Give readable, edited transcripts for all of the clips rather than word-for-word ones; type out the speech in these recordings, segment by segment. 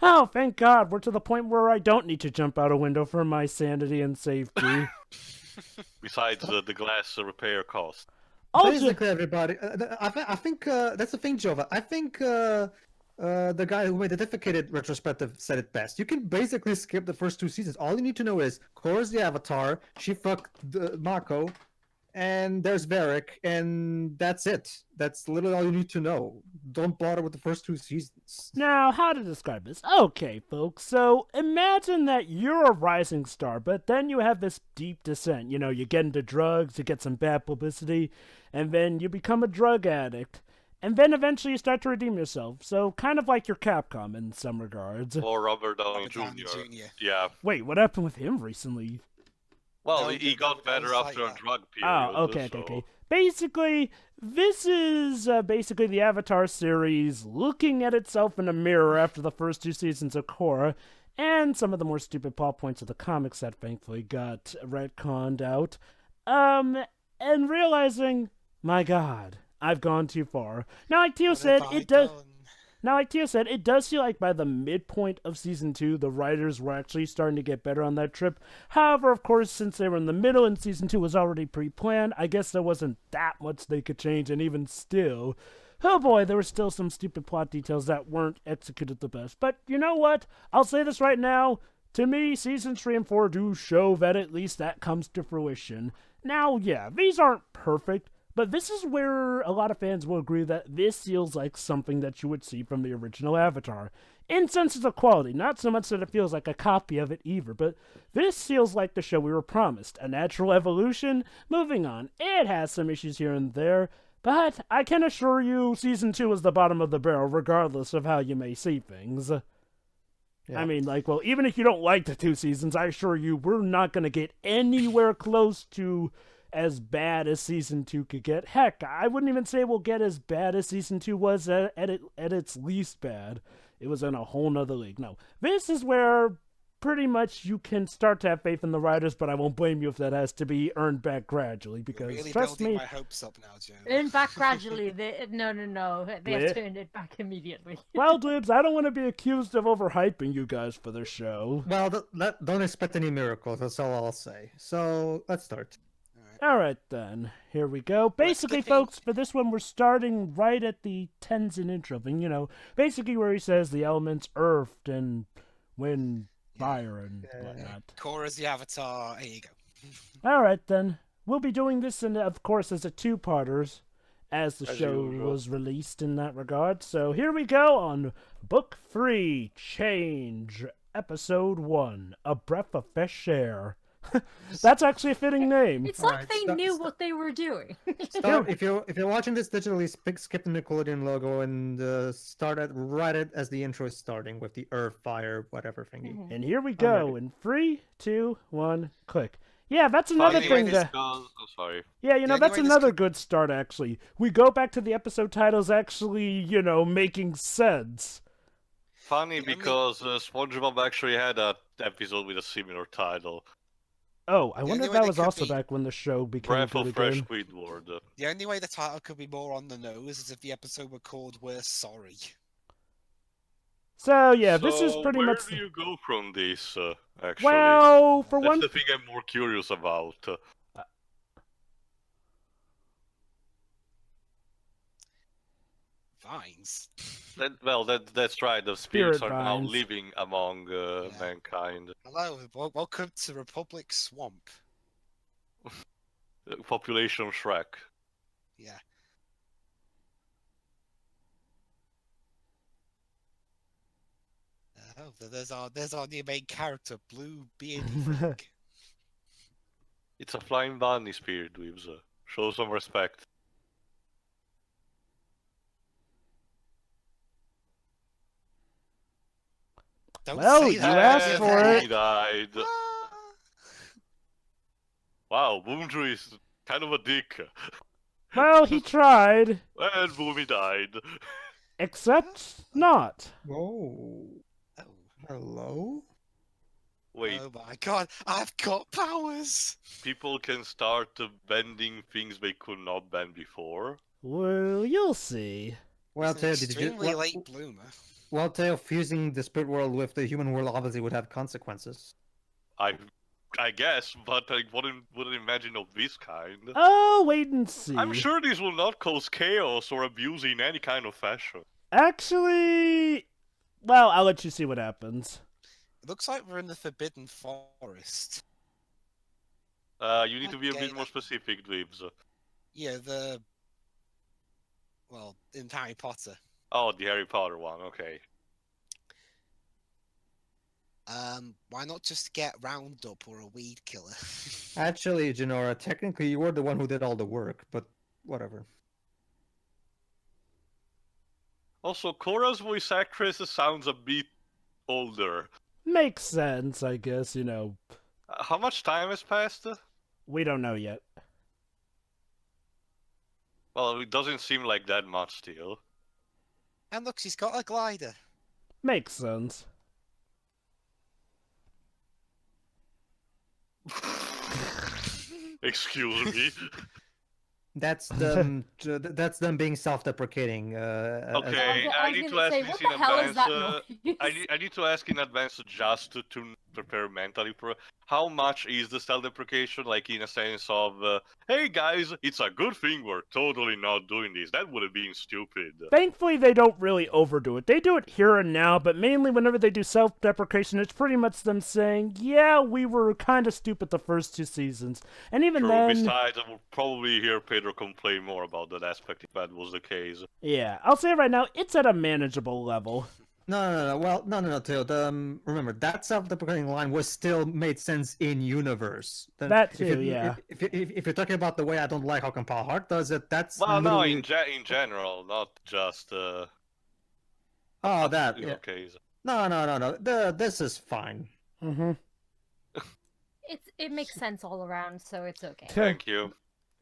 Oh, thank God, we're to the point where I don't need to jump out a window for my sanity and safety. Besides the glass repair cost. Also, Basically, everybody. I think that's the thing, Jova. I think the guy who made the dedicated retrospective said it best. You can basically skip the first 2 seasons. All you need to know is Korra's the Avatar. She fucked Mako, and there's Varric, and that's it. That's literally all you need to know. Don't bother with the first 2 seasons. now, how to describe this? Okay, folks, so imagine that you're a rising star, but then you have this deep descent. You know, you get into drugs, you get some bad publicity, and then you become a drug addict. And then eventually you start to redeem yourself. So, kind of like your Capcom in some regards. Or Robert Downey Robert Downey Jr. Jr. Yeah. Wait, what happened with him recently? Well, No, he got that better was after like a that. drug period. Oh, okay. Basically, this is basically the Avatar series looking at itself in a mirror after the first 2 seasons of Korra, and some of the more stupid plot points of the comics that thankfully got retconned out. And realizing, my God, I've gone too far. Now, like Tio said, it does. Now, like Tia said, it does feel like by the midpoint of Season 2, the writers were actually starting to get better on that trip. However, of course, since they were in the middle and Season 2 was already pre-planned, I guess there wasn't that much they could change, and even still, oh boy, there were still some stupid plot details that weren't executed the best. But you know what? I'll say this right now. To me, Seasons 3 and 4 do show that at least that comes to fruition. Now, yeah, these aren't perfect, but this is where a lot of fans will agree that this feels like something that you would see from the original Avatar. In senses of quality, not so much that it feels like a copy of it either, but this feels like the show we were promised. A natural evolution, moving on. It has some issues here and there, but I can assure you Season 2 is the bottom of the barrel regardless of how you may see things. Yeah. I mean, like, well, even if you don't like the 2 seasons, I assure you we're not going to get anywhere close to as bad as Season 2 could get. Heck, I wouldn't even say we'll get as bad as Season 2 was at its least bad. It was in a whole nother league. No, this is where pretty much you can start to have faith in the writers, but I won't blame you if that has to be earned back gradually, because You're really trust building me... my hopes up now, Joe. In fact, gradually, no. They Yeah. have turned it back immediately. Well, Dibs, I don't want to be accused of overhyping you guys for this show. Well, don't expect any miracles. That's all I'll say. So let's start. Alright then, here we go. Basically, folks, for this one, we're starting right at the Tenzin intro thing, you know, basically where he says the elements earth and wind, fire, and whatnot. Korra's the Avatar. Here you go. Alright then, we'll be doing this, in, of course, as a two-parters, as the As show usual. was released in that regard. So here we go on Book 3, Change, Episode 1, A Breath of Fresh Air. That's actually a fitting name. It's like Alright, they stop- knew stop. what they were doing. Start, if you're watching this digitally, skip the Nickelodeon logo and start right as the intro is starting with the earth, fire, whatever thingy. And here we I'm go ready. in 3, 2, 1, click. Yeah, that's another Funny thing because- that... Oh, sorry. Yeah, The only that's way this another could- good start, actually. We go back to the episode titles actually, making sense. Funny The only- because SpongeBob actually had an episode with a similar title. Oh, I The wonder only if way that they was could also be- back when the show became Breath good of Fresh again. Squidward. The only way the title could be more on the nose is if the episode were called "We're Sorry." So, yeah, this is So pretty where much... do you go from this, actually? Well, for That's one... the thing I'm more curious about. Vines. That's right. The spirits Spirit are now vines. living among Yeah. mankind. Hello, welcome to Republic Swamp. Population Shrek. Yeah. Oh, there's our new main character, Blue Beardy Freak. It's a flying bunny, Spirit Dweebs. Show some respect. Don't Well, say you that. asked Yeah. for it. He died. Ah. Wow, Boomdrew is kind of a dick. Well, he tried, And Boomy died. except not. Whoa. Oh, Hello? Wait, oh my god, I've got powers! people can start bending things they could not bend before. Well, you'll see. Well, It's an Ted, did you extremely late bloomer. Well, Teo, fusing the spirit world with the human world obviously would have consequences. I guess, but I wouldn't imagine of this kind. Oh, wait and see. I'm sure this will not cause chaos or abuse in any kind of fashion. Actually, well, I'll let you see what happens. It looks like we're in the Forbidden Forest. You need to be a Okay, bit more specific, Dweebs. Yeah, well, in Harry Potter. Oh, the Harry Potter one, okay. Why not just get Roundup or a weed killer? Actually, Janora, technically you were the one who did all the work, but whatever. Also, Korra's voice actress sounds a bit older. Makes sense, I guess, you know. How much time has passed? We don't know yet. Well, it doesn't seem like that much still. And look, she's got a glider. Makes sense. Excuse me. That's them. That's them being self-deprecating. Okay, I I was need to gonna ask say, this what in the hell is advance. that noise? I need to ask in advance just to prepare mentally for how much is the self-deprecation, like in a sense of, hey guys, it's a good thing we're totally not doing this. That would have been stupid. Thankfully, they don't really overdo it. They do it here and now, but mainly whenever they do self-deprecation, it's pretty much them saying, yeah, we were kind of stupid the first 2 seasons. And even True, then... besides, I will probably hear Pedro complain more about that aspect if that was the case. Yeah, I'll say right now, it's at a manageable level. No. Well, no, Teo. Remember that self-deprecating line was still made sense in universe. That if too, yeah. If you're talking about the way I don't like how Compile Heart does it, that's Well, no, literally... in general, not just Oh, that. your Yeah. case. No. This is fine. Mm-hmm. It makes sense all around, so it's okay. Thank you.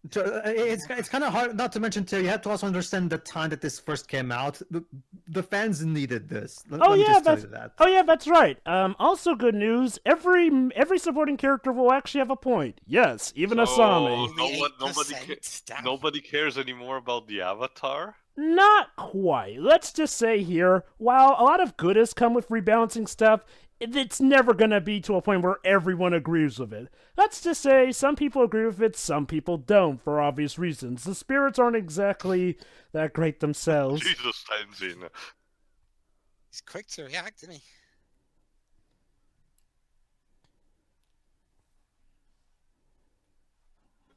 It's kind of hard not to mention too. You have to also understand the time that this first came out. The fans needed this. Let me Yeah, just tell you that. Oh yeah, that's right. Also good news, every supporting character will actually have a point. Yes, even Asami. Nobody cares anymore about the Avatar? Not quite. Let's just say here, while a lot of good has come with rebalancing stuff, it's never gonna be to a point where everyone agrees with it. Let's just say some people agree with it, some people don't, for obvious reasons. The spirits aren't exactly that great themselves. Jesus, Tenzin. He's quick to react, isn't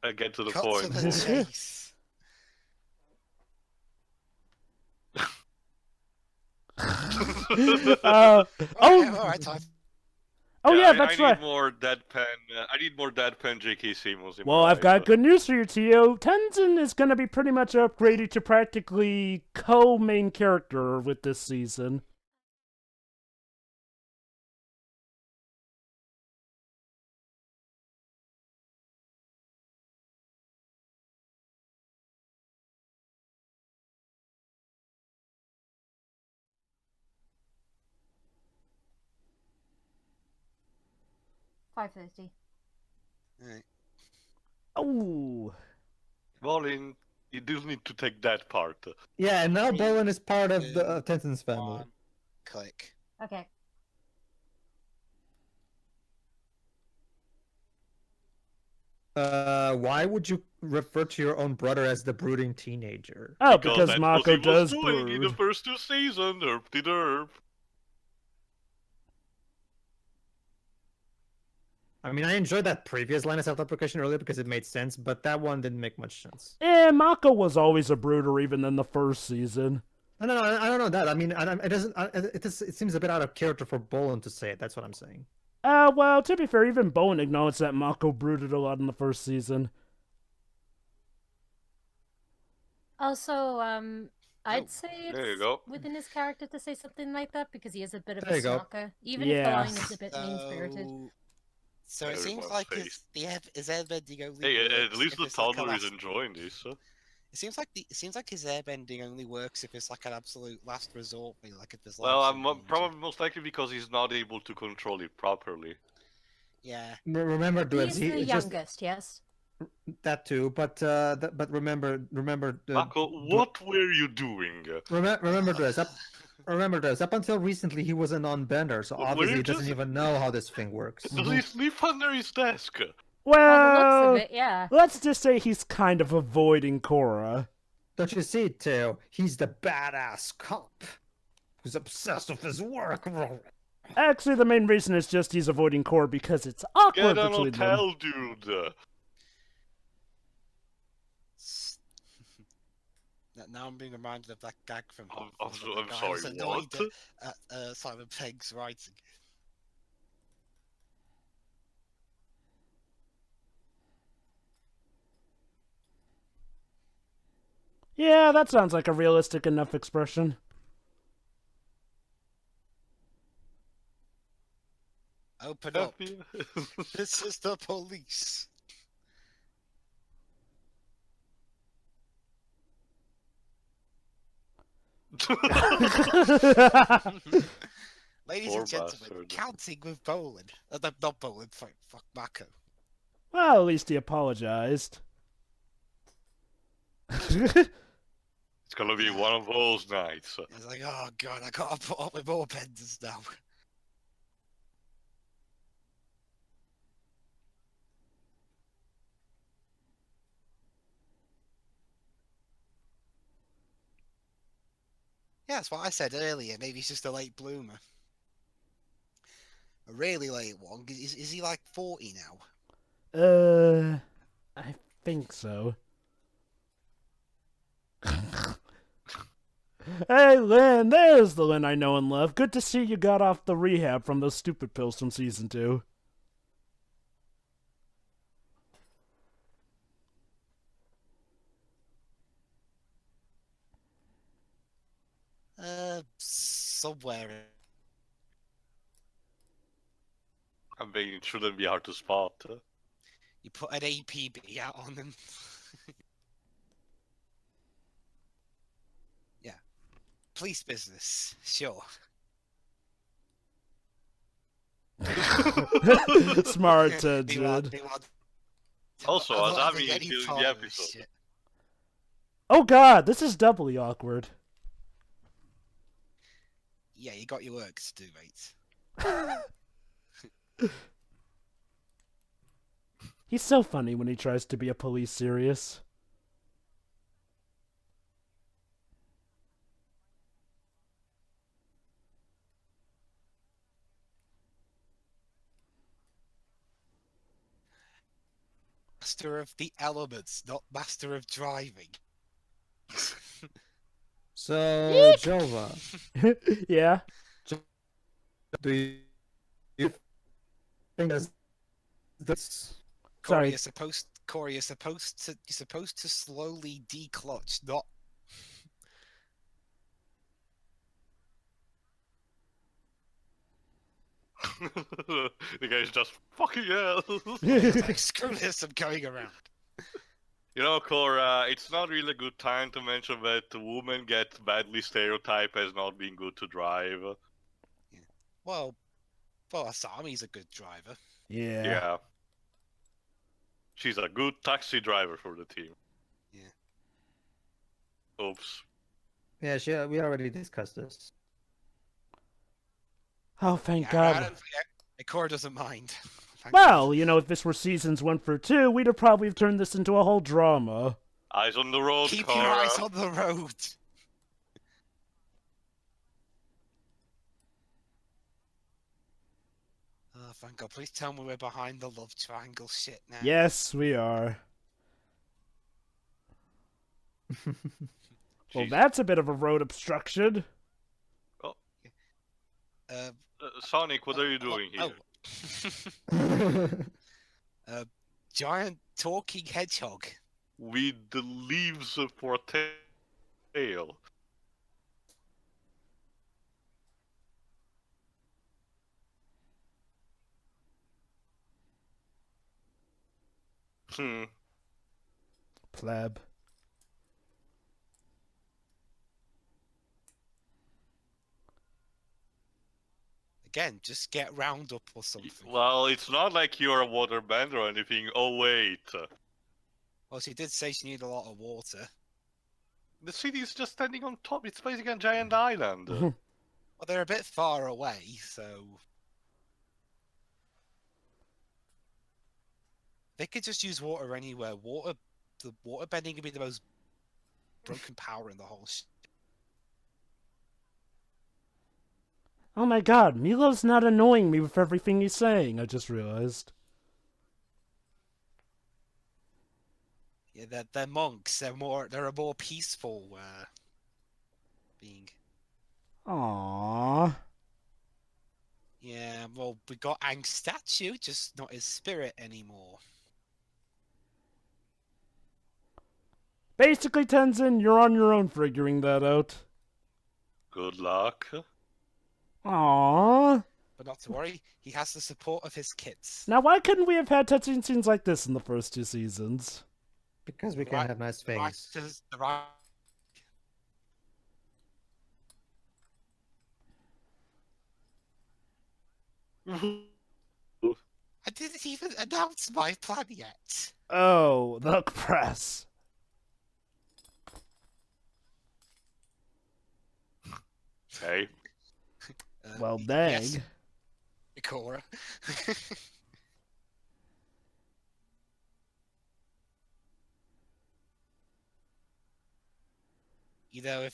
he? Get to the Cut point. to the chase. Alright, time. Oh yeah, that's I right. need more deadpan. I need more deadpan J.K. Simmons in Well, my I've got life. good news for you, Tio. Tenzin is going to be pretty much upgraded to practically co-main character with this season. $5.50. Alright. Oh. Bolin, you do need to take that part. Yeah, and now Three, Bolin is part of the two, Tenzin's family. One, click. Okay. Why would you refer to your own brother as the brooding teenager? Oh, because that's Mako what he was does doing in the brood. first 2 seasons. Derp-de-derp. I mean, I enjoyed that previous line of self-deprecation earlier because it made sense, but that one didn't make much sense. Mako was always a brooder even in the first season. No, I don't know that. I mean, it doesn't. It seems a bit out of character for Bolin to say it. That's what I'm saying. Well, to be fair, even Bowen acknowledged that Mako brooded a lot in the first season. Also, I'd say there you it's go. within his character to say something like that because he is a bit of There a you go. stalker, even if the Yeah. line is a bit mean-spirited. So it seems Everyone's like face. his airbending only Hey, works at least if the it's like a toddler is last- enjoying this. It seems like his airbending only works if it's like an absolute last resort thing, like if there's Well, life I'm in danger. probably most likely because he's not able to control it properly. Yeah. Remember, He Dwebs, is the it's just youngest, yes. that too. But remember, Mako, what were you doing? remember, Dwebs. Remember this, up until recently he was a non-bender, so Well, obviously we're he doesn't just- even know how this thing works. Does he sleep under his desk? By the Well, looks of it, yeah. let's just say he's kind of avoiding Korra. Don't you see, Teo? He's the badass cop who's obsessed with his work. Actually, the main reason is just he's avoiding Korra because it's awkward Get an between them. hotel, dude. Now I'm being reminded of that gag from. I'm the guy sorry, was annoyed what? at Simon Pegg's writing. Yeah, that sounds like a realistic enough expression. Open up. This is the police. Ladies Poor and gentlemen, bastard. counting with Boland. Not Boland, fuck Mako. Well, at least he apologized. It's gonna be one of those nights. It's like, oh god, I gotta put up with more benders now. Yeah, that's what I said earlier. Maybe he's just a late bloomer. A really late one. Is he like 40 now? I think so. Hey, Lynn, there's the Lynn I know and love. Good to see you got off the rehab from those stupid pills from season 2. Somewhere. I mean, it shouldn't be hard to spot. You put an APB out on them. Yeah. Police business, sure. Smart, They want- Tenzin. they want- Also, I'm as not Ami having any during part the of this episode. shit. Oh god, this is doubly awkward. Yeah, you got your work to do, mate. He's so funny when he tries to be a police serious. Master of the elements, not master of driving. So, Jova, Yeah? do you think that's Sorry. Corey, you're supposed to slowly declutch, not The guy's just fucking hell. like, screw this, I'm going around. You know, Korra, it's not really a good time to mention that women get badly stereotyped as not being good to drive. Well, Asami's a good driver. Yeah. Yeah. She's a good taxi driver for the team. Yeah. Oops. yeah? We already discussed this. Oh, thank Yeah, god. I don't, yeah, Corey doesn't mind. Thank Well, you know, if this were seasons 1 for 2, we'd have probably turned this into a whole drama. Eyes on the road, Keep Korra. your eyes on the road. Oh, thank God. Please tell me we're behind the love triangle shit now. Yes, we are. Well, Jeez. that's a bit of a road obstruction. Uh, Sonic, what are you doing here? Giant talking hedgehog. With the leaves for a tail. Hmm. Pleb. Again, just get Roundup or something. Well, it's not like you're a waterbender or anything. Oh, wait. Well, she did say she needed a lot of water. The city is just standing on top. It's basically a giant island. Well, they're a bit far away, so they could just use water anywhere. The water bending could be the most broken power in the whole. Oh my god, Milo's not annoying me with everything he's saying, I just realized. Yeah, they're monks. They're a more peaceful being. Aww. Yeah, well, we got Aang's statue, just not his spirit anymore. Basically, Tenzin, you're on your own figuring that out. Good luck. Aww. But not to worry, he has the support of his kids. Now, why couldn't we have had touching scenes like this in the first 2 seasons? Because we can't have nice things. I didn't even announce my plan yet. Oh, the press. Hey. Well, dang. Yes, Korra. You know,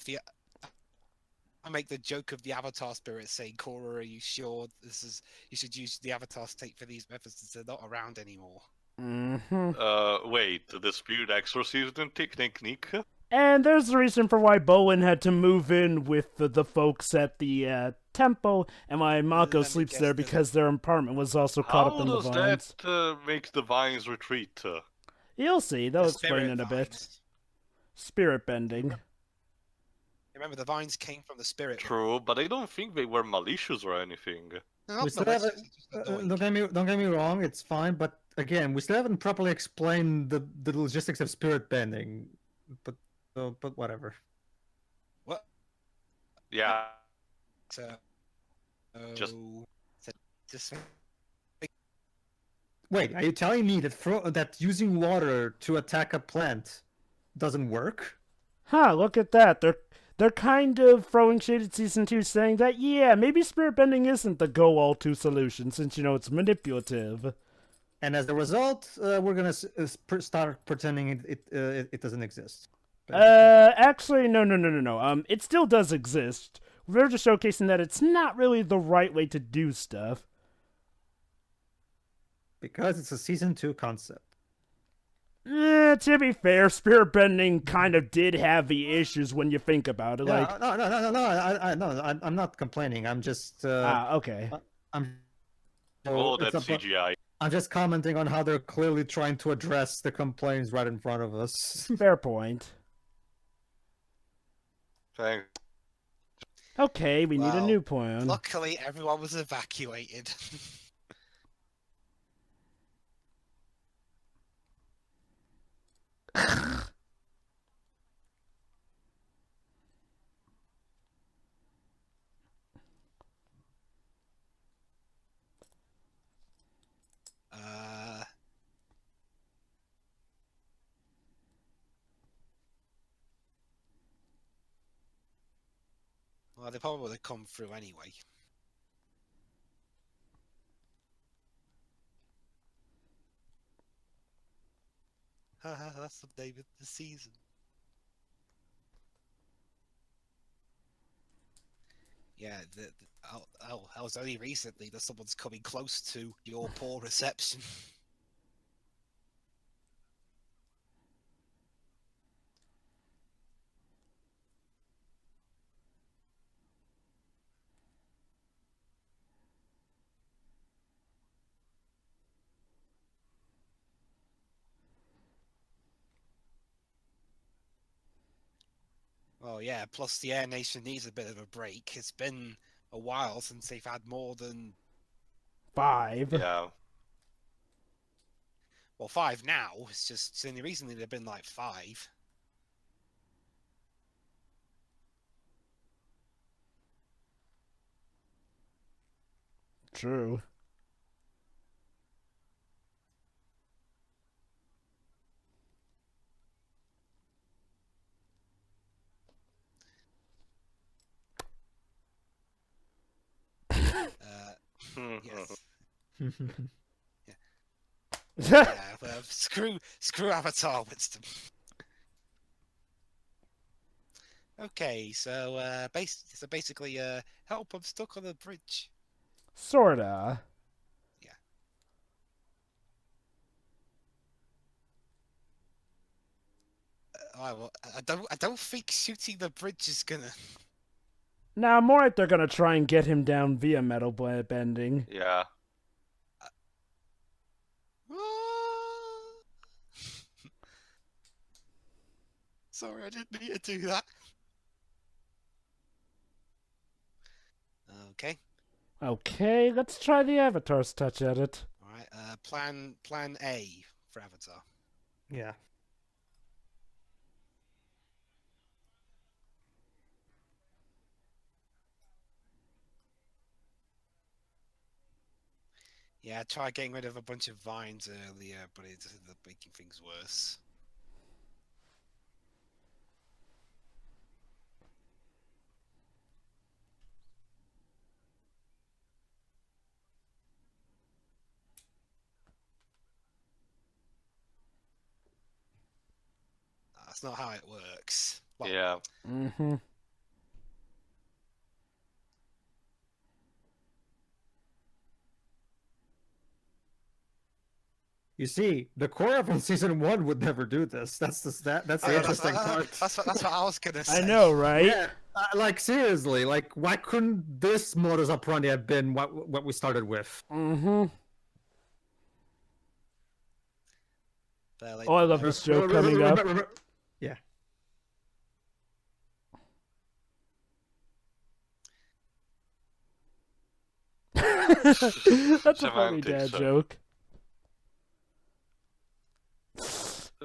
I make the joke of the Avatar spirit saying, "Korra, are you sure you should use the Avatar state for these methods since they're not around anymore?" Mm-hmm. Wait, the spirit exorcism technique? And there's the reason for why Bowen had to move in with the folks at the temple, and why Mako Let me sleeps guess, there does- because their apartment was also caught up How in the does vines. that make the vines retreat? You'll see, they'll The explain spirit in a bit. vines. Spirit bending. Remember, the vines came from the spirit. True, but I don't think they were malicious or anything. They're not We still haven't. malicious, they're just annoying. Don't get me wrong. It's fine, but again, we still haven't properly explained the logistics of spirit bending. But whatever. What? Yeah, So, Just- just Wait, are you telling me that using water to attack a plant doesn't work? Huh, look at that. They're kind of throwing shade at Season 2, saying that, yeah, maybe spirit bending isn't the go-all-to solution, since, you know, it's manipulative. And as a result, we're gonna start pretending it doesn't exist. Actually, no. It still does exist. We're just showcasing that it's not really the right way to do stuff. Because it's a season 2 concept. To be fair, spirit bending kind of did have the issues when you think about it. Yeah, Like, no. I'm not complaining. I'm just. okay. I'm. oh, it's that's CGI. I'm just commenting on how they're clearly trying to address the complaints right in front of us. Fair point. Thanks. Okay, we need a Well, new plan. luckily everyone was evacuated. Well, they probably would have come through anyway. Haha, that's the name of the season. Yeah, that was only recently that someone's coming close to your poor reception. Oh yeah, plus the Air Nation needs a bit of a break. It's been a while since they've had more than 5. Yeah. well 5 now. It's only recently they've been like 5. True. Yes. Yeah, well, screw Avatar wisdom. Okay, so basically, help! I'm stuck on the bridge. Sorta. I don't think shooting the bridge is gonna. Now, I'm worried they're gonna try and get him down via metal bending. Yeah. Sorry, I didn't need to do that. Okay. Okay, let's try the Avatar's touch at it. All right. Plan A for Avatar. Yeah. Yeah, I tried getting rid of a bunch of vines earlier, but it ended up making things worse. That's not how it works. Well, Yeah. Mm-hmm. You see, the Korra from season 1 would never do this. That's the interesting part. That's what I was gonna say. I know, right? Yeah, like seriously, like why couldn't this modus operandi have been what we started with? Mm-hmm. But, like, Oh, I love this joke coming up. Yeah. That's a funny Semantics, dad so. joke.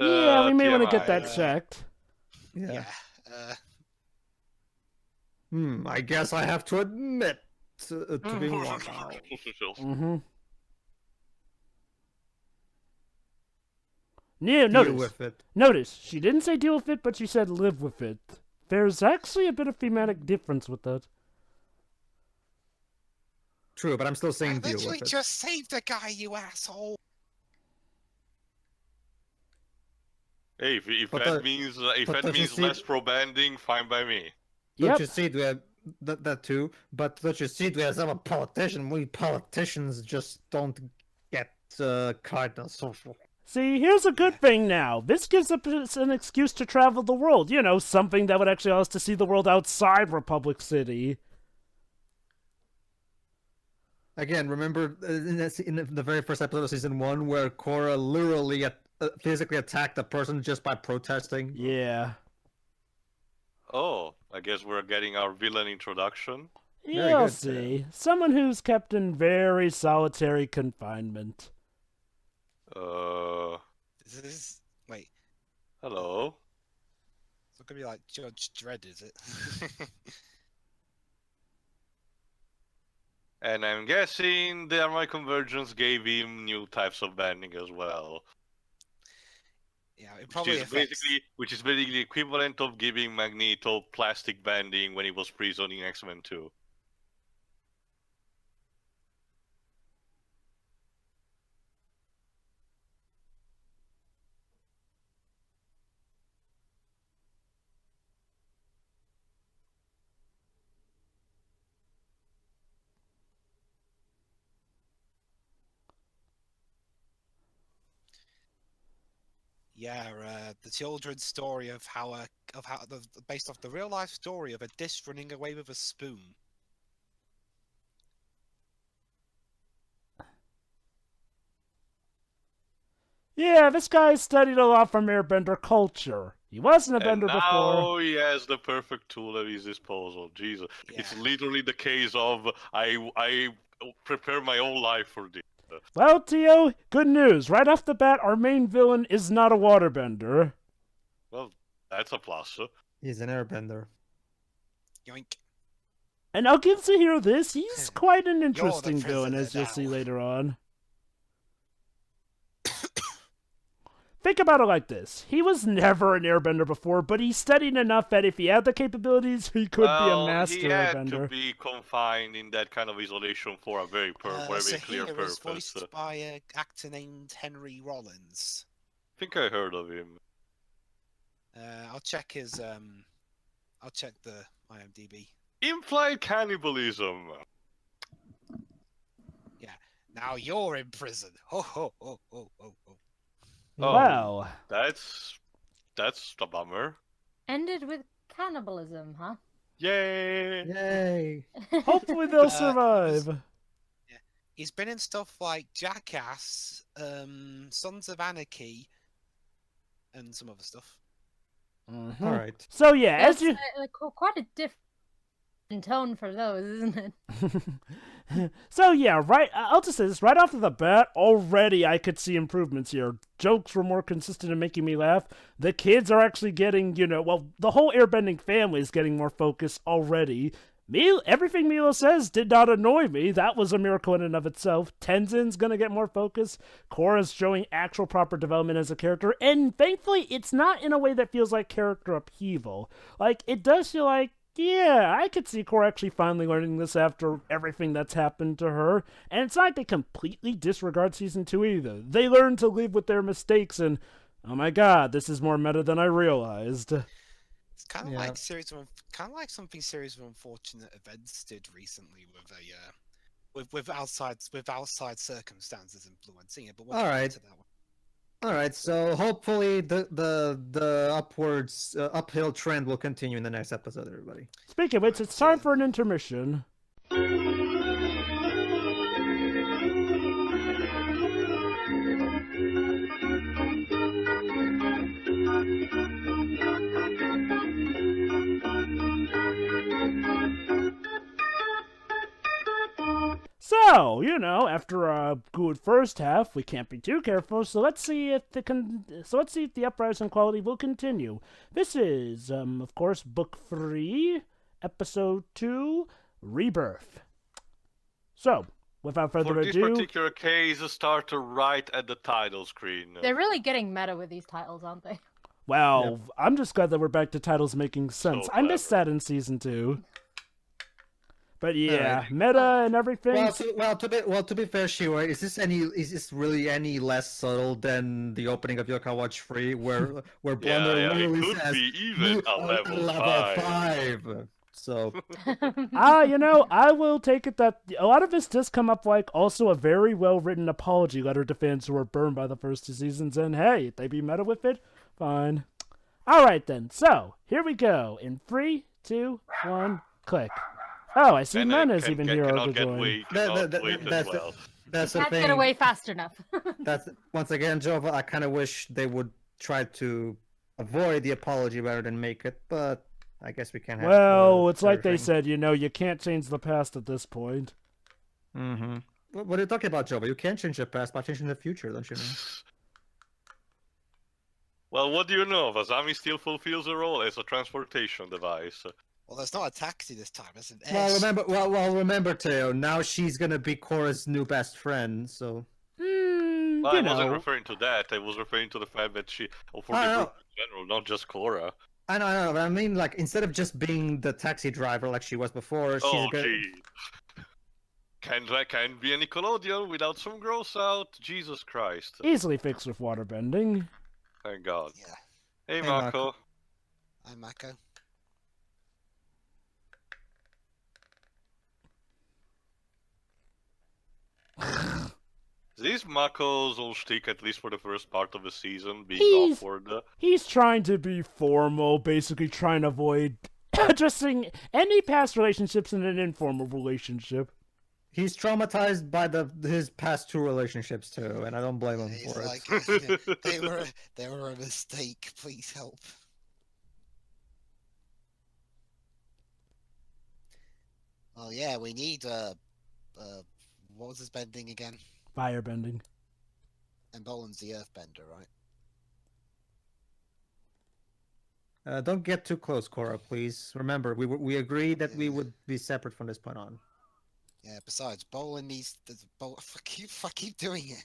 Yeah, we may want to get TMI. that checked. Yeah. Yeah. I guess I have to admit to being wrong now. Mm-hmm. Yeah, Deal notice. with it. Notice, she didn't say deal with it, but she said live with it. There's actually a bit of thematic difference with that. True, but I'm still I saying deal literally with it. just saved the guy, you asshole. Hey, if But that the- means but don't you see- less pro banding, fine by me. Don't Yep. you see we have that too? But don't you see we have a politician? We politicians just don't get kind of social. See, here's a good thing now. This gives us an excuse to travel the world. You know, something that would actually allow us to see the world outside Republic City. Again, remember in the very first episode of season 1 where Korra literally physically attacked a person just by protesting? Yeah. Oh, I guess we're getting our villain introduction. Very You'll good, see. Someone who's kept in very solitary confinement. This is wait. Hello. It's not gonna be like Judge Dredd, is it? And I'm guessing the Harmonic Convergence gave him new types of banding as well. Yeah, it probably affects. Which is basically the equivalent of giving Magneto plastic banding when he was prisoned in X-Men 2. Yeah, the children's story of how based off the real life story of a dish running away with a spoon. Yeah, this guy studied a lot from airbender culture. He wasn't a bender And now before. he has the perfect tool at his disposal. Jesus, it's Yeah. literally the case of I prepare my whole life for this. Well, Tio, good news. Right off the bat, our main villain is not a waterbender. Well, that's a plus. He's an airbender. Yoink. And I'll give Zahir this. He's quite an the interesting villain, prisoner as you'll see now. later on. think about it like this. He was never an airbender before, but he studied enough that if he had the capabilities, he could be a master he had airbender. to be confined in that kind of isolation for a very, very clear Sahir purpose. is voiced by an actor named Henry Rollins. I think I heard of him. I'll check his. I'll check the IMDb. Implied cannibalism. Now you're in prison. Ho ho ho ho ho ho. Oh, Wow. That's a bummer. Ended with cannibalism, huh? Yay! Yay! Hopefully they'll survive. He's been in stuff like Jackass, Sons of Anarchy, and some other stuff. Mhm. All right. So yeah, as That's you quite a different tone for those, isn't it? So yeah, right. I'll just say this right off of the bat. Already, I could see improvements here. Jokes were more consistent in making me laugh. The kids are actually getting, the whole airbending family is getting more focus already. Everything Milo says did not annoy me. That was a miracle in and of itself. Tenzin's gonna get more focus. Korra's showing actual proper development as a character, and thankfully, it's not in a way that feels like character upheaval. Like, it does feel like, yeah, I could see Korra actually finally learning this after everything that's happened to her. And it's not like they completely disregard Season 2 either. They learn to live with their mistakes, and oh my god, this is more meta than I realized. It's kind of Yeah. like something Series of Unfortunate Events did recently with outside circumstances influencing it. But we'll All get right. into that one. All right, so hopefully the uphill trend will continue in the next episode, everybody. Speaking of which, it's time for an intermission. So, after a good first half, we can't be too careful. So let's see if the uprising quality will continue. This is, of course, Book 3, Episode 2, Rebirth. So, without further For this ado, particular case, start right at the title screen. They're really getting meta with these titles, aren't they? well, I'm just glad that we're back to titles making sense. So I missed clever. that in Season 2. But yeah, Alright. meta and everything. To be fair, Shiwa, is this really any less subtle than the opening of Yokai Watch 3, where Blunder it literally could says be even a level 5. So I will take it that a lot of this does come up like also a very well-written apology letter to fans who were burned by the first 2 seasons, and hey, if they be meta with it, fine. Alright then, so, here we go, in 3, 2, 1, click. Oh, I see And Nun I is even here cannot to get join. wait, That- cannot that- wait that's as the- well. that's the Can't thing. get away fast enough. That's once again, Jova. I kind of wish they would try to avoid the apology rather than make it, but I guess we can't have. Well, it's like they everything. said, you can't change the past at this point. Mm-hmm. What are you talking about, Jova? You can change the past by changing the future, don't you know? Well, what do you know? Vazami still fulfills a role as a transportation device. Well, there's not a taxi this time. It's an Well, remember, Teo. Now she's gonna be Korra's new best friend. So. Well, I wasn't referring to that. I was referring to the fact that for the group in general, not just Korra. I know, but I mean, like, instead of just being the taxi driver like she was before, she's Oh, gonna. gee. Can't be a Nickelodeon without some gross out. Jesus Christ. Easily fixed with waterbending. Thank God. Yeah. Hey, Hey, Marco. I'm Mako. Is Mako's whole shtick, at least for the first part of the season, being He's- awkward? He's trying to be formal, basically trying to avoid addressing any past relationships in an informal relationship. He's traumatized by his past 2 relationships too, and I don't blame him He's for like, it. they were a mistake. Please help. Well, yeah, we need what was his bending again? Firebending. And Bolan's the earthbender, right? Don't get too close, Korra, please. Remember, we agreed that we would be separate from this point on. Yeah. Besides, bowling needs the bowl. I keep doing it.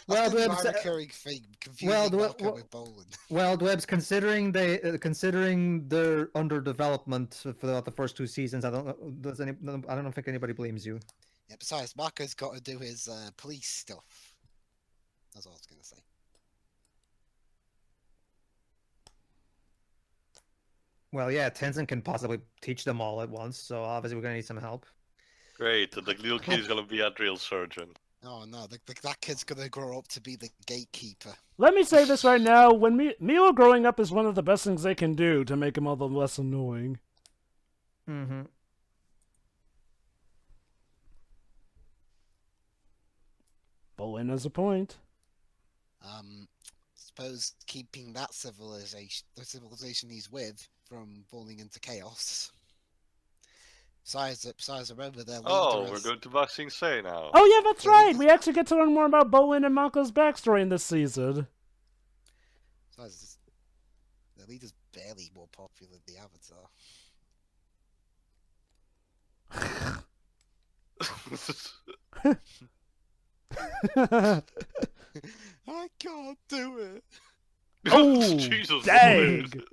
Well, That's gonna be Dwebs, my recurring thing, well, confusing Marco with bowling. well, Dwebs, considering their underdevelopment for the first 2 seasons, I don't think anybody blames you. Yeah. Besides, Marco's got to do his police stuff. That's all I was gonna say. Well, yeah, Tenzin can possibly teach them all at once, so obviously we're gonna need some help. Great, the little kid is gonna be a drill surgeon. Oh no, that kid's gonna grow up to be the gatekeeper. Let me say this right now: when Milo growing up is one of the best things they can do to make him all the less annoying. Mm-hmm. Bolin has a point. Suppose keeping that civilization, the civilization he's with, from falling into chaos. Besides, remember their leader Oh, we're is- going to Vaccine Say now. Oh yeah, that's So right. this- We actually get to learn more about Bolin and Mako's backstory in this season. Besides, their leader's barely more popular than the Avatar. I can't do it. Oh, Jesus dang. Christ.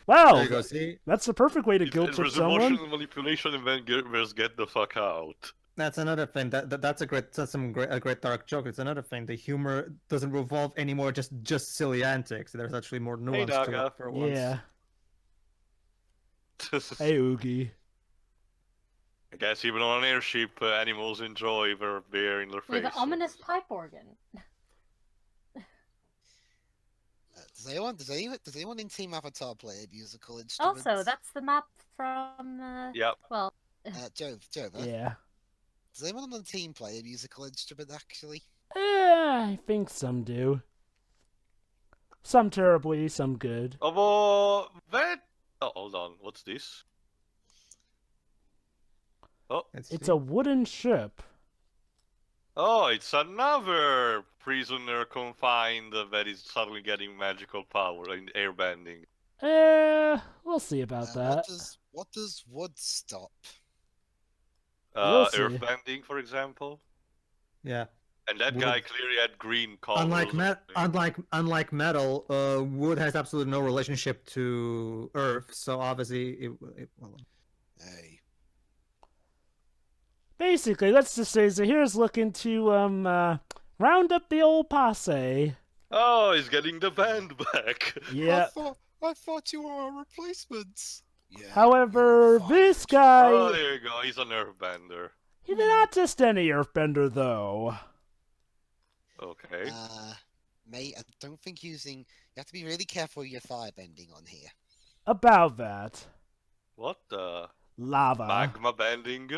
Wow, There you go. See, that's the perfect way to guilt trip There's someone. emotional manipulation and then get the fuck out. that's another thing. That's a great dark joke. It's another thing. The humor doesn't revolve anymore just silly antics. There's actually more nuance to Naga. it for once. Yeah. Hey, Oogie. I guess even on an airship, animals enjoy their bear in their face. With an ominous pipe organ. Does anyone in Team Avatar play a musical instrument? Also, that's the map from. Yep. Well, Jove, Yeah. Does anyone on the team play a musical instrument actually? I think some do. Some terribly, some good. Although that. Oh, hold on. What's this? Oh, It's a wooden ship. oh, it's another prisoner confined that is suddenly getting magical power and airbending. We'll see about that. What does wood stop? We'll see. Earthbending, for example. Yeah. And that Wood. guy clearly had green colors. Unlike metal, wood has absolutely no relationship to earth, so obviously well, Hey, Basically, let's just say Zahir's looking to round up the old posse. Oh, he's getting the band back. Yeah. I thought you were our replacements. Yeah. However, you're this fired. guy, Oh, there you go. He's an earthbender. he's not just any earthbender, though. Okay. Mate, I don't think using. You have to be really careful with your firebending on here. About that. What the? Lava. Magma bending?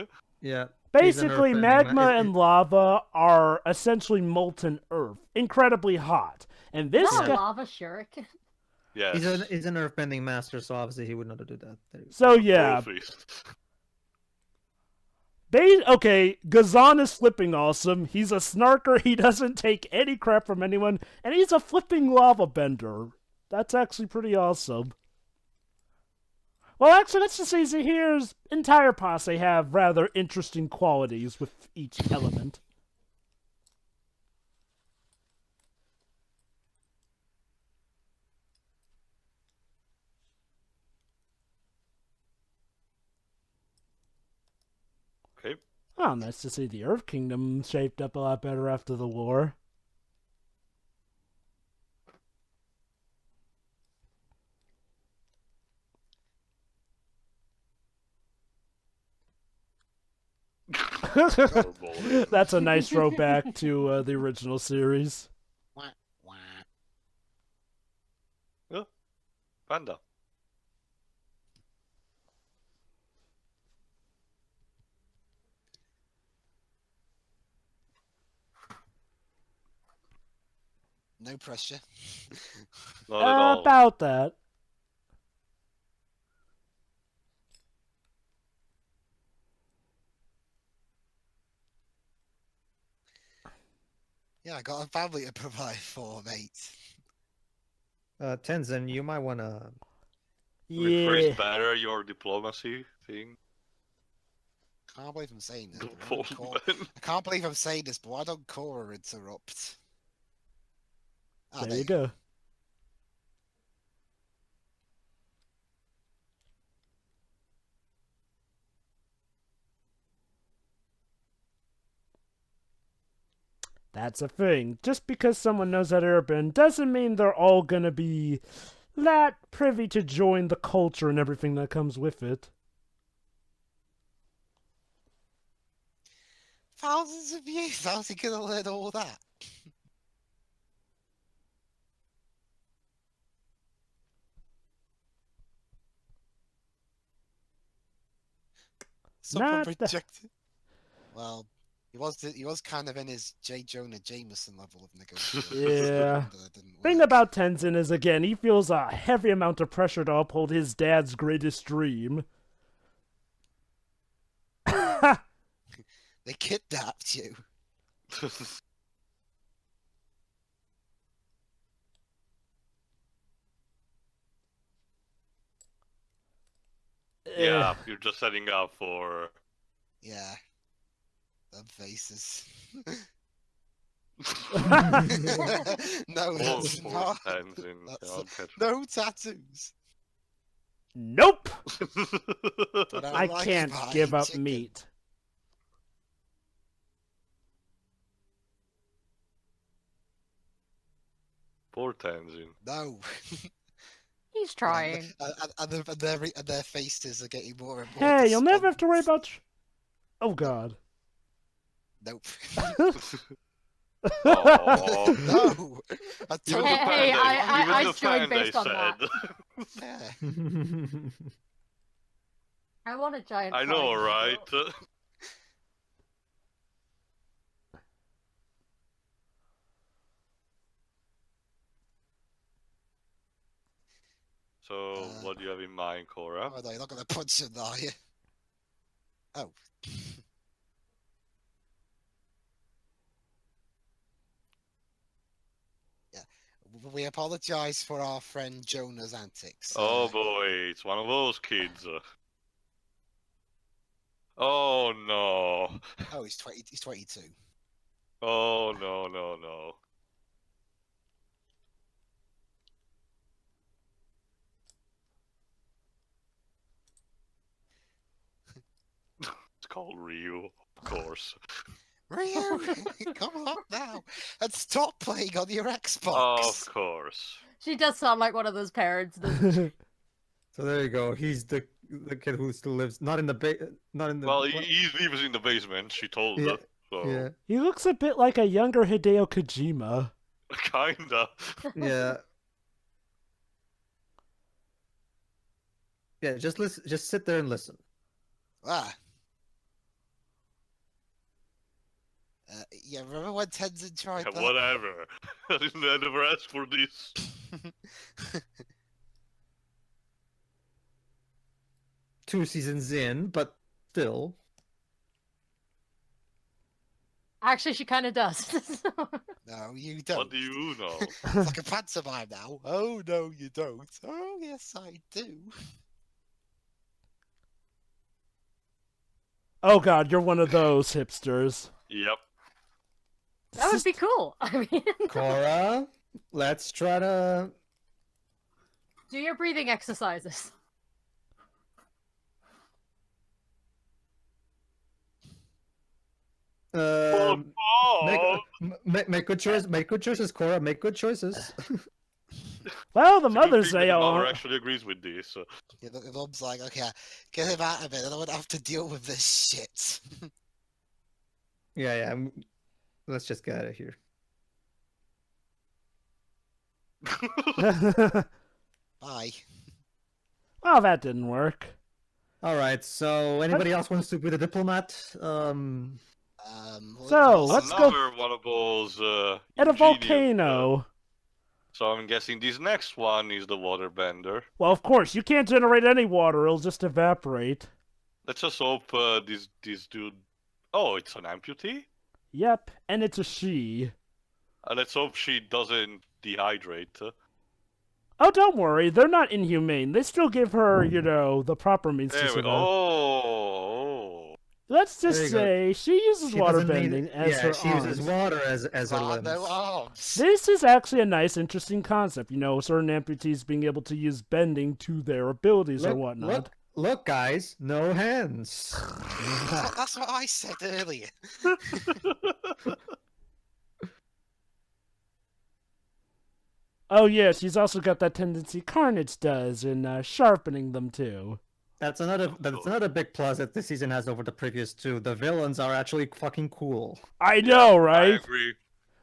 yeah. Basically, earthbending magma and lava are essentially molten earth, incredibly hot. And this not a guy... lava shuriken. Yes. He's an earthbending master, so obviously he would not do that. There you go. So, yeah. Profist. Okay, Gazan is flipping awesome. He's a snarker, he doesn't take any crap from anyone, and he's a flipping lava bender. That's actually pretty awesome. Well, actually, let's just say Zahir's entire posse have rather interesting qualities with each element. Okay. Oh, nice to see the Earth Kingdom shaped up a lot better after the war. That's a nice throwback to the original series. Wah, wah. Panda. No pressure. Not at all. About that. Yeah, I got a family to provide for, mate. Tenzin, you might wanna. First Yeah. better your diplomacy thing. can't believe I'm saying this. The but why don't poor Korra- man. I can't believe I'm saying this, but why don't Korra interrupt? Ah, There you go. That's a thing. Just because someone knows how to airbend doesn't mean they're all gonna be that privy to join the culture and everything that comes with it. Thousands of years. How's he gonna learn all that? Someone Not the- rejected. Well, he was kind of in his J. Jonah Jameson level of negotiation. Yeah. That didn't Thing work. about Tenzin is, again, he feels a heavy amount of pressure to uphold his dad's greatest dream. They kidnapped you. Yeah, you're just setting up for. Yeah. Them faces. No, Oh, that's poor not. Tenzin. That's God, catch- no tattoos. Nope! But I like can't my give up chicken. meat. Poor Tenzin. No. He's trying. And their faces are getting more and more. Hey, you'll never have to worry despondent. about... Oh, God. Nope. Oh. No. I Even told the Hey, fan they- I even the joined fan they based on that. said. Yeah. I want a giant. I know, flying right? eagle. So, what do you have in mind, Korra? Oh no, you're not gonna punch him, are you? Oh. Yeah. We apologize for our friend Jonah's antics. Oh boy, it's one of those kids. Oh no. Oh, he's 20. He's 22. Oh no, no, no. It's called Ryu, of course. Ryu, come on now, and stop playing on your Xbox. Of course. She does sound like one of those parents, doesn't she? So there you go. He's the kid who still lives not in the Well, what? he was in the basement, she told Yeah, us. So, yeah, He looks a bit like a younger Hideo Kojima. kinda. yeah. Yeah, just listen. Just sit there and listen. Ah. Yeah, remember when Tenzin tried Yeah, that? whatever. I never asked for this. Two seasons in, but still. Actually, she kind of does. No, you don't. What do you know? It's like a pantomime now. Oh, no, you don't. Oh, yes, I do. Oh, God, you're one of those hipsters. Yep. That would be cool. I mean, Korra, let's try to. do your breathing exercises. Oh, Make good choices. Make good choices, Korra. Make good choices. Well, the it's a good mothers thing say, that the mother oh, actually agrees with this. Yeah, the mum's like, okay, get him out of it. I don't want to have to deal with this shit. Yeah, yeah. Let's just get out of here. Bye. well, that didn't work. All right. So, anybody else wants to be the diplomat? So, let's go- Another one of those. At a ingenious, volcano. so I'm guessing this next one is the waterbender. Well, of course, you can't generate any water, it'll just evaporate. Let's just hope this dude. Oh, it's an amputee. Yep, and it's a she. Let's hope she doesn't dehydrate. Oh, don't worry, they're not inhumane. They still give her, the proper means to There we survive. go. Oh. Let's There just you go. say she uses She water doesn't need- bending as yeah, her she uses arms. water as her limbs. No arms. This is actually a nice, interesting concept. You know, certain amputees being able to use bending to their abilities or whatnot. Look, guys, no hands. That's what I said earlier. Oh yeah, she's also got that tendency Carnage does in sharpening them too. That's another big plus that this season has over the previous two. The villains are actually fucking cool. I know, I right? agree.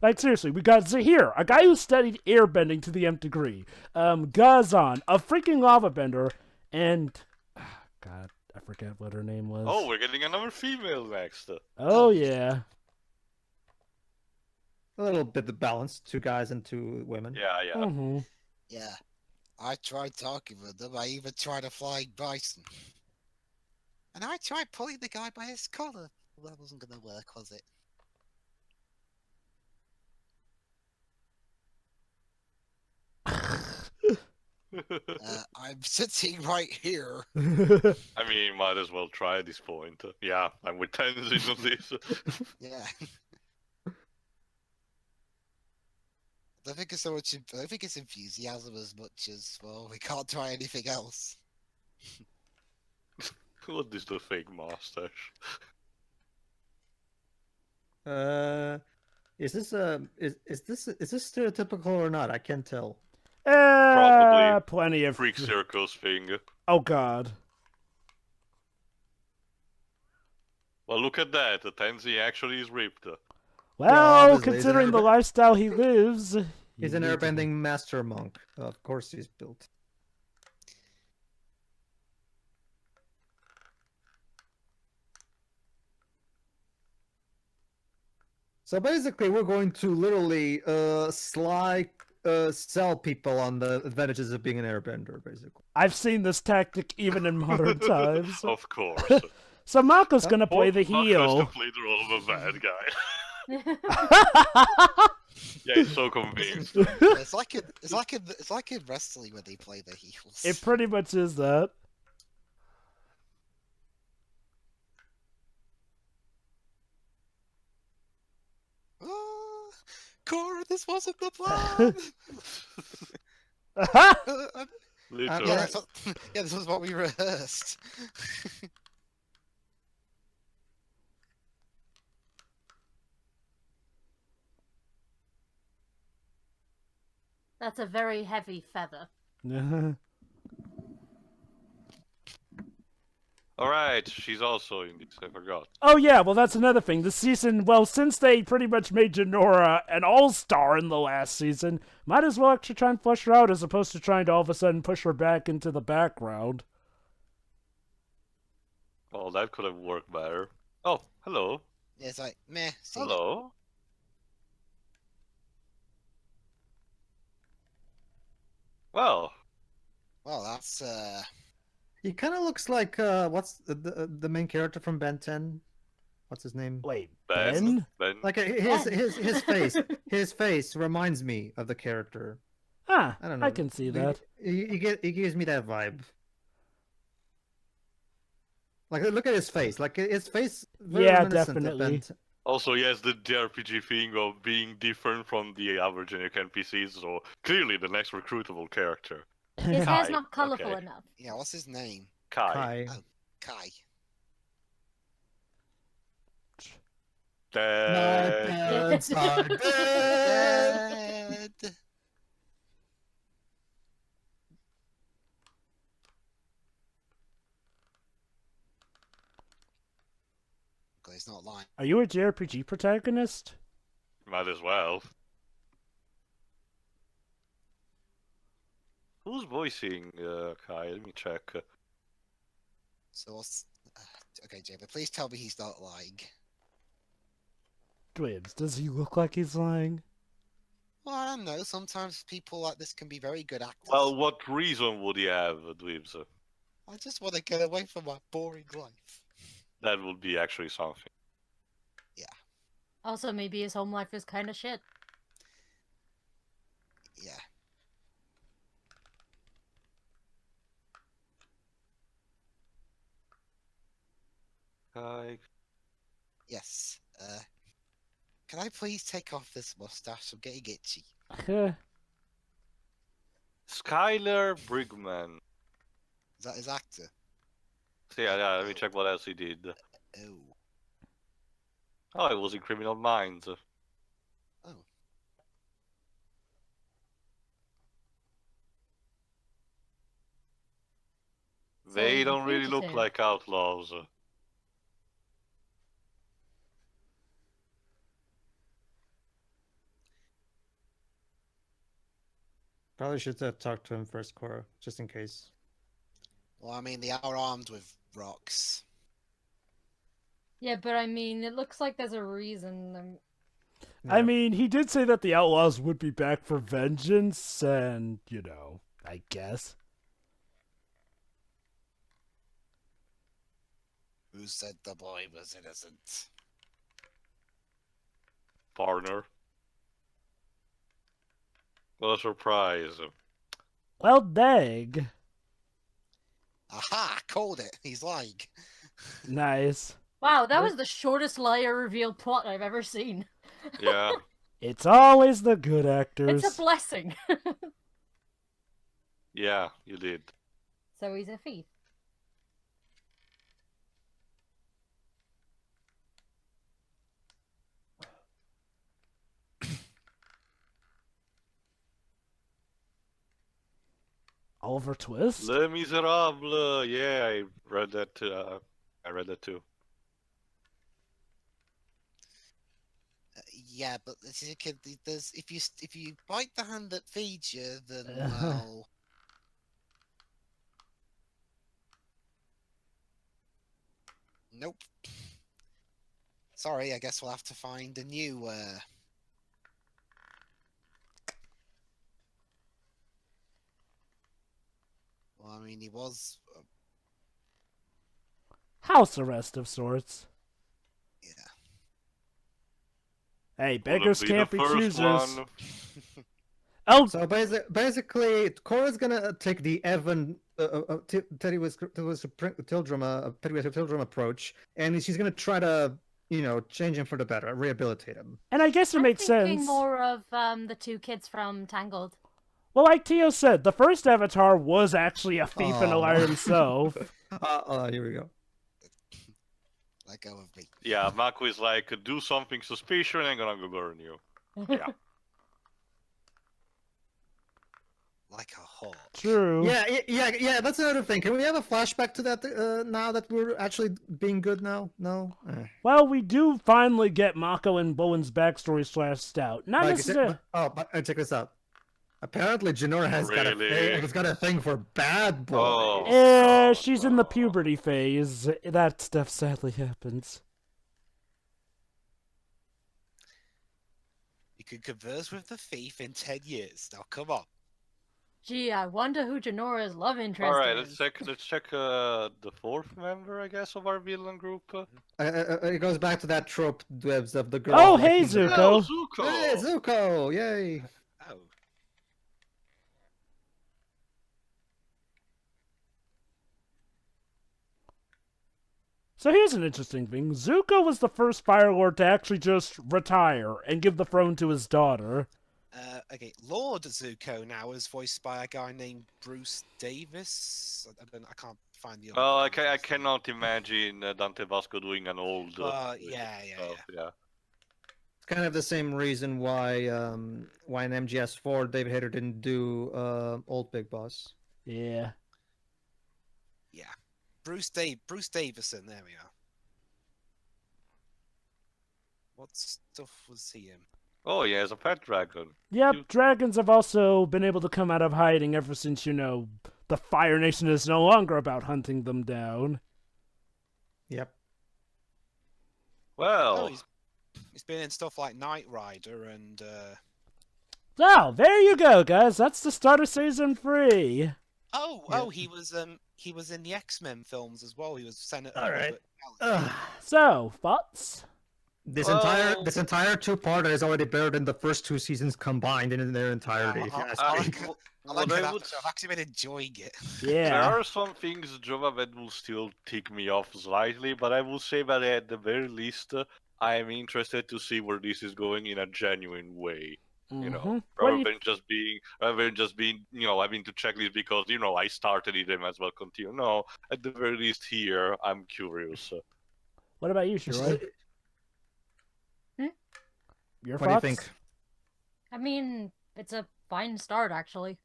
Like seriously, we got Zahir, a guy who studied airbending to the nth degree. Gazan, a freaking lava bender, and God, I forget what her name was. Oh, we're getting another female next. Oh yeah. A little bit of balance, 2 guys and 2 women. Yeah, yeah. Mm-hmm. Yeah. I tried talking with them. I even tried a flying bison. And I tried pulling the guy by his collar. Well, that wasn't going to work, was it? I'm sitting right here. I mean, might as well try at this point. Yeah, I'm with Tenzin on this. Yeah. I don't think it's so much. I don't think it's enthusiasm as much as, well, we can't try anything else. What is the fake mustache? Is this stereotypical or not? I can't tell. Probably Plenty of Freak circles thing. Oh God. Well, look at that. The Tenzin actually is ripped. Well, obviously, he's considering the lifestyle he lives, He's an airbending master monk. Of course he's built. So basically, we're going to literally sell people on the advantages of being an airbender, basically. I've seen this tactic even in modern times. Of course. So Mako's gonna play the Mark has to heel. play the role of a bad guy. Yeah, he's so convinced. It's like in wrestling when they play the heels. It pretty much is that. Korra, this wasn't the plan. Literally. Yeah, yeah, this was what we rehearsed. That's a very heavy feather. Alright, she's also in this, I forgot. Oh yeah, well that's another thing. This season, well, since they pretty much made Janora an all-star in the last season, might as well actually try and flush her out as opposed to trying to all of a sudden push her back into the background. Well, that could have worked better. Oh, hello. Yeah, it's like, meh. See, Hello. Well, that's He kind of looks like what's the main character from Ben 10? What's his name? Wait, Ben? Ben? Like his face. His face reminds me of the character. Ah, I don't know. I can see that. He gives me that vibe. Like look at his face. Like his face. Very Yeah, reminiscent of definitely. Ben 10. also, yes, the JRPG thing of being different from the average generic NPCs, so clearly the next recruitable character. His hair's Kai, not colorful okay. enough. yeah. What's his name? Kai. Kai. Oh, Kai. My Dead. parents are dead. Dead. Okay, he's not lying. Are you a JRPG protagonist? Might as well. Who's voicing Kai? Let me check. So what's? Okay, Jacob, please tell me he's not lying. Dwibs, does he look like he's lying? Well, I don't know. Sometimes people like this can be very good actors. Well, what reason would he have, Dweebs? I just want to get away from my boring life. That would be actually something. Also, maybe his home life is kind of shit. Yeah. Kai. Can I please take off this mustache? I'm getting itchy. Skylar Brigman. Is that his actor? So yeah, let me check what else he did. Oh. Oh, it was in Criminal Minds. Oh. They he's a don't really look fugitive. like outlaws. Probably should have talked to him first, Korra, just in case. Well, I mean, they are armed with rocks. Yeah, but I mean, it looks like there's a reason. I Yeah. mean, he did say that the outlaws would be back for vengeance, and, I guess. Who said the boy was innocent? Partner. What a surprise. Well, dang. Aha! Called it. He's lying. Nice. Wow, that was the shortest liar revealed plot I've ever seen. Yeah. It's always the good actors. It's a blessing. Yeah, you did. So he's a thief. Oliver Twist? Les Miserables. Yeah, I read that. I read that too. Yeah, but there's if you bite the hand that feeds you, then well. Nope. Sorry, I guess we'll have to find a new. Well, I mean, he was. House arrest of sorts. Yeah. Hey, Wouldn't beggars be can't the be first choosers. one. Oh, So basically, Korra's gonna take the Evan Teddy was Tildrum approach, and she's gonna try to change him for the better, rehabilitate him. and I guess it I'm makes thinking sense. more of the two kids from Tangled. Well, like Tio said, the first Avatar was actually a thief and a Aw. liar himself. Here we go. Let go of me. Yeah, Mako is like, do something suspicious and I'm gonna go burn you. Yeah. Like a hawk. True. Yeah. That's another thing. Can we have a flashback to that now that we're actually being good now? No. Well, we do finally get Mako and Bowen's backstory slashed out. Not Like, necessarily. but check this out. Apparently, Jinora has Really? got a thing for bad boys. Oh. She's in the puberty phase. That stuff sadly happens. You could converse with the thief in 10 years. Now, come on. Gee, I wonder who Janora's love interest Alright, is. let's check the fourth member, I guess, of our villain group. It goes back to that trope, Dwebs, of the girl. Oh, hey, liking the- Zuko. Zuko! Hey, Zuko! Yay! Oh. So here's an interesting thing. Zuko was the first Fire Lord to actually just retire and give the throne to his daughter. Okay, Lord Zuko now is voiced by a guy named Bruce Davis. I can't find the. Well, I other cannot imagine Dante Vasco doing an old. Yeah. Yeah. It's kind of the same reason why in MGS4 David Hayter didn't do Old Big Boss. Yeah. Yeah. Bruce Davison. There we are. What stuff was he in? Oh, yeah, as a pet dragon. Yep, You- dragons have also been able to come out of hiding ever since, the Fire Nation is no longer about hunting them down. Yep. Well, Oh, he's been in stuff like Knight Rider and. So, there you go, guys. That's the start of Season 3. Yeah. He was in the X-Men films as well. He was Senator. All right. Robert Kelly. So, thoughts? This Well- entire two-parter is already buried in the first two seasons combined in their entirety. if you ask I me. like, I what like I that. would- I've actually been enjoying it. there Yeah. are some things, Jova, that will still tick me off slightly, but I will say that at the very least, I'm interested to see where this is going in a genuine way. You know, Mhm. What do rather you than just being, having to check this because I started it and might as well continue. No, at the very least here, I'm curious. What about you, It's just- Shiroi? Your What do you thoughts? think? I mean, it's a fine start, actually.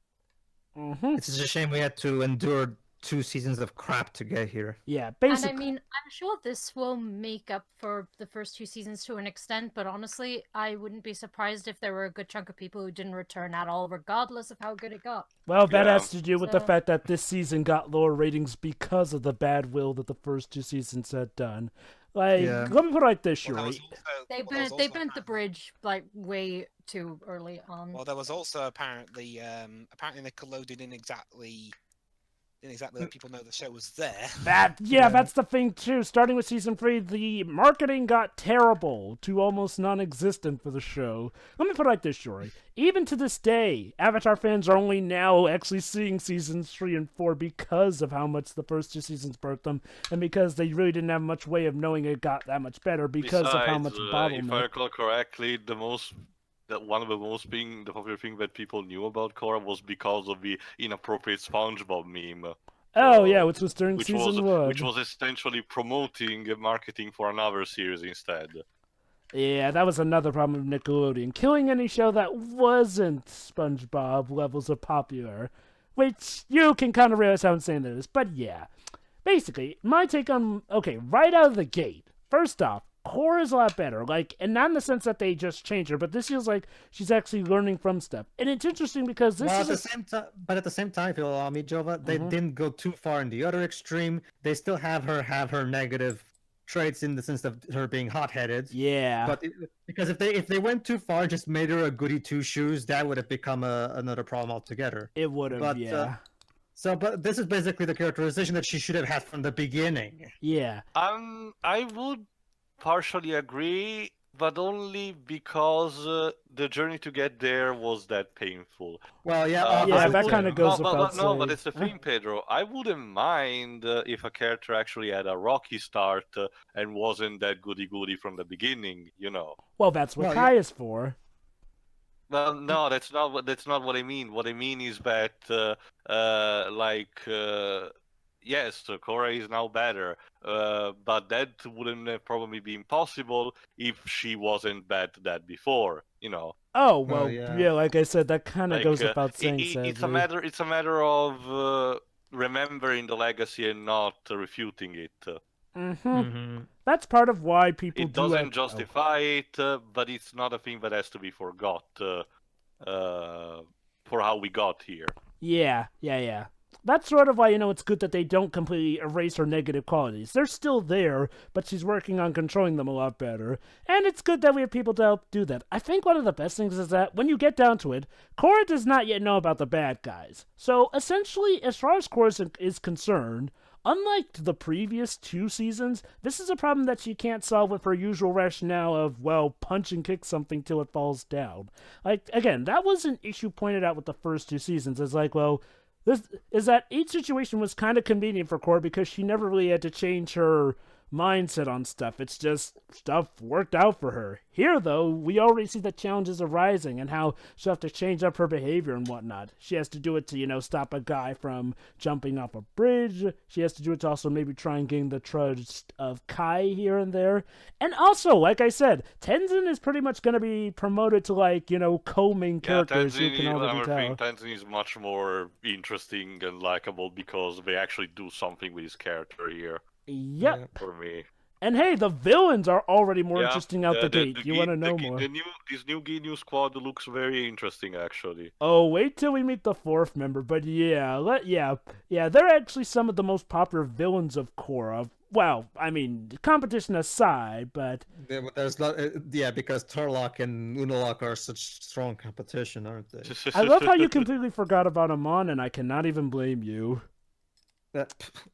Mm-hmm. It's just a shame we had to endure 2 seasons of crap to get here. Yeah, And basically. I mean, I'm sure this will make up for the first 2 seasons to an extent, but honestly, I wouldn't be surprised if there were a good chunk of people who didn't return at all, regardless of how good it got. Well, that Yeah. has to do with the So- fact that this season got lower ratings because of the bad will that the first 2 seasons had done. Like, Yeah. let me put it like this, Well, there Shiroi. was also- They well, there was burnt, they also burnt the bridge like way too early on. Well, there was also apparently Nickelodeon didn't exactly let people know the show was there. That's the thing too. Starting with season 3, the marketing got terrible to almost non-existent for the show. Let me put it like this, Shori. Even to this day, Avatar fans are only now actually seeing seasons 3 and 4 because of how much the first 2 seasons burnt them, and because they really didn't have much way of knowing it got that much better because of how much If I bottleneck. recall correctly, one of the popular thing that people knew about Korra was because of the inappropriate SpongeBob meme. Oh yeah, which was during Which season was 1. which was essentially promoting marketing for another series instead. Yeah, that was another problem with Nickelodeon. Killing any show that wasn't SpongeBob levels of popular. Which you can kind of realize how insane that is. But yeah. Basically, my take on... Okay, right out of the gate. First off, Korra's a lot better. Like, and not in the sense that they just changed her, but this feels like she's actually learning from stuff. And it's interesting because this Well, is... at the same time, if you'll allow me, Jova, they Mhm. didn't go too far in the other extreme. They still have her negative traits in the sense of her being hot-headed. Yeah. But because if they went too far, just made her a goody two shoes, that would have become another problem altogether. It would have, but, yeah. But this is basically the characterization that she should have had from the beginning. Yeah. I would partially agree, but only because the journey to get there was that painful. Well, yeah, Yeah, Yeah, obviously- that kind of goes without no, but saying. it's the thing, Pedro. I wouldn't mind if a character actually had a rocky start and wasn't that goody-goody from the beginning, Well, that's what Well, Kai yeah. is for. Well, no, that's not what I mean. What I mean is that, yes, Korra is now better, but that wouldn't have probably been possible if she wasn't bad to that before, Oh, well, yeah. yeah, like I said, that kind of Like, goes without saying, it's sadly. a matter of remembering the legacy and not refuting it. Mm-hmm. Mhm. That's part of why people It do doesn't it. justify it, but it's not a thing that has to be forgot for how we got here. Yeah. That's sort of why, it's good that they don't completely erase her negative qualities. They're still there, but she's working on controlling them a lot better. And it's good that we have people to help do that. I think one of the best things is that, when you get down to it, Korra does not yet know about the bad guys. So, essentially, as far as Korra is concerned, unlike the previous 2 seasons, this is a problem that she can't solve with her usual rationale of, well, punch and kick something till it falls down. Like, again, that was an issue pointed out with the first 2 seasons. It's like, well, this is that each situation was kind of convenient for Korra because she never really had to change her mindset on stuff. It's just stuff worked out for her. Here, though, we already see the challenges arising and how she'll have to change up her behavior and whatnot. She has to do it to, stop a guy from jumping off a bridge. She has to do it to also maybe try and gain the trust of Kai here and there. And also, like I said, Tenzin is pretty much going to be promoted to, co-main characters. You can already tell. Tenzin is much more interesting and likable because they actually do something with his character here. Yep. For me. And hey, the villains are already more Yeah, interesting out the gate. You want to know the, more? This new Ginyu squad looks very interesting, actually. Oh, wait till we meet the 4th member. But yeah, they're actually some of the most popular villains of Korra. Well, I mean, competition aside, but There's not, because Turlock and Unalak are such strong competition, aren't they? I love how you completely forgot about Amon, and I cannot even blame you.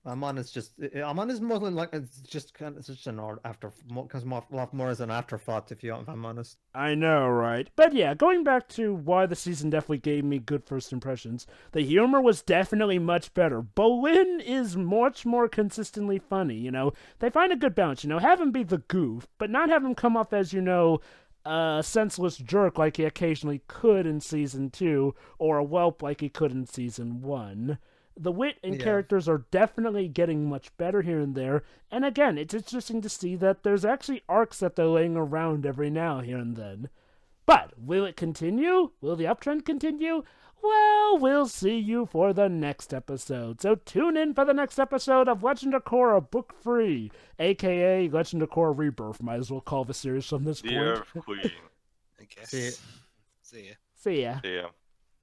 Amon is just Amon is mostly like it's just kind of such an comes more a lot more as an afterthought if I'm honest. I know, right? But yeah, going back to why the season definitely gave me good first impressions, the humor was definitely much better. Bolin is much more consistently funny, you know? They find a good balance, you know? Have him be the goof, but not have him come off as, you know, a senseless jerk like he occasionally could in Season 2, or a whelp like he could in Season 1. The wit and characters are definitely getting much better here and there, and again, it's interesting to see that there's actually arcs that they're laying around every now here and then. But will it continue? Will the uptrend continue? Well, we'll see you for the next episode. So tune in for the next episode of Legend of Korra Book 3, aka Legend of Korra Rebirth. Might as well call the series from this The point. Earth Queen. I guess. See ya. See ya. See ya. Yeah.